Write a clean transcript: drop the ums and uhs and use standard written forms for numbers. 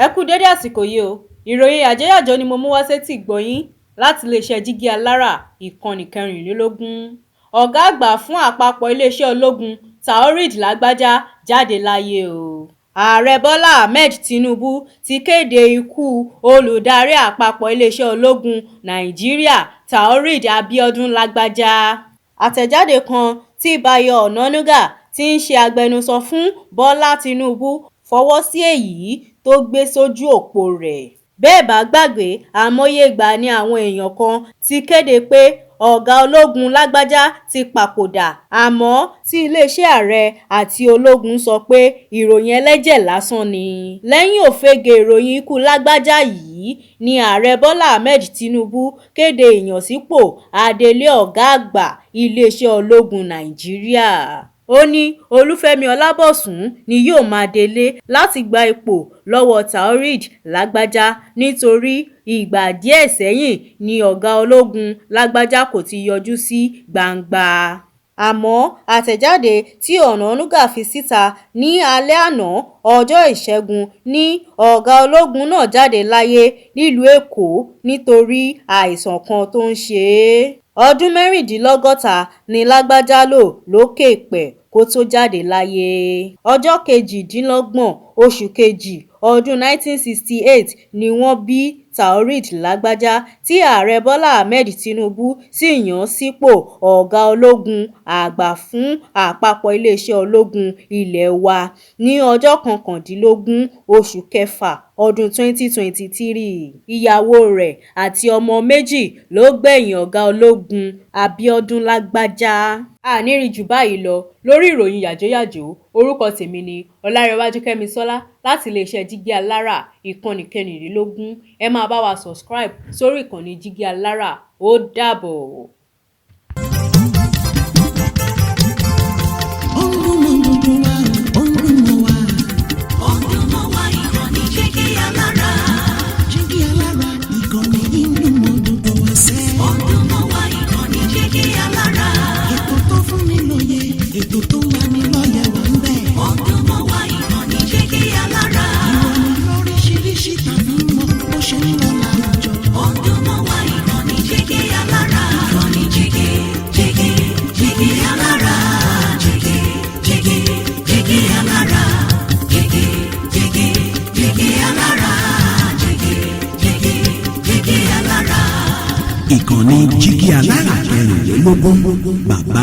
Ẹ kú dédé àsìkò yìí o. Ìròyìn yàjóyàjó ni mo mú wá sétí ìgbọ̀yín láti iléeṣẹ́ jígí alára ìkànnì 24. Ọ̀gá àgbà fún àpapọ̀ iléeṣẹ́ ológun Taoreed Lágbájá jáde láyé o. Ààrẹ Bọ́lá Ahmed Tinubu ti kéde ikú olùdarí àpapọ̀ iléeṣẹ́ ológun Nijiriya Taoreed Abiodun Lágbájá. Àtẹ̀jáde kan tí Bayo Onanuga tí ń ṣe agbẹnusọ fún Bọ́lá Tinubu fọwọ́ sí èyí tó gbé sójú òpó rẹ̀. Bẹ́ẹ̀ bá gbàgbé, àmọye ìgbà ni àwọn èèyàn kan ti kéde pé ọ̀gá ológun Lágbájá ti papòdà, àmọ́ tí iléeṣẹ́ ààrẹ àti ológun sọ pé ìròyìn ẹlẹ́jẹ̀ lásán ni. Lẹ́yìn òfegè ìròyìn ikú Lágbájá yìí ni ààrẹ Bọ́lá Ahmed Tinubu kéde ìyànsípò adelé ọ̀gá àgbà iléeṣẹ́ ológun Nàìjíríà. Ó ní Olúfẹ́mi Ọlábọ̀sún ni yóò máa délé láti gba ipò lọ́wọ́ Taoreed Lágbájá nítorí ìgbà díẹ̀ sẹ́yìn ni ọ̀gá ológun Lágbájá kò ti yọjú sí gbangba. Àmọ́ àtẹ̀jáde tí Onanuga fi síta ní alẹ́ àná ọjọ́ Ìṣẹ́gun ní ọ̀gá ológun náà jáde láyé nílùú Èkó nítorí àìsàn kan tó ń ṣe é. Ọdún 64 ni Lágbájá lò lókè pẹ̀ kó tó jáde láyé. Ọjọ́ 28 oṣù kejì ọdún 1968 ni wọ́n bí Taoreed Lágbájá tí ààrẹ Bọ́lá Ahmed Tinubu sì yàn sípò ọ̀gá ológun àgbà fún àpapọ̀ iléeṣẹ́ ológun ilé wa ní ọjọ́ 19 oṣù kẹfà ọdún 2023. Ìyàwó rẹ̀ àti ọmọ méjì ló gbẹ̀yìn ọ̀gá ológun Abiodun Lágbájá. Àníri jù báyìí lọ lórí ìròyìn yàjóyàjó. Orúkọ tèmi ni Ọlárẹ̀wájú Kẹ́misọ́lá láti iléeṣẹ́ jígí alára ìkànnì 24. Ẹ máa bá wa subscribe sórí ìkànnì jígí alára. Ó dàbọ̀. Ìkànnì jígí alára 24 bàbá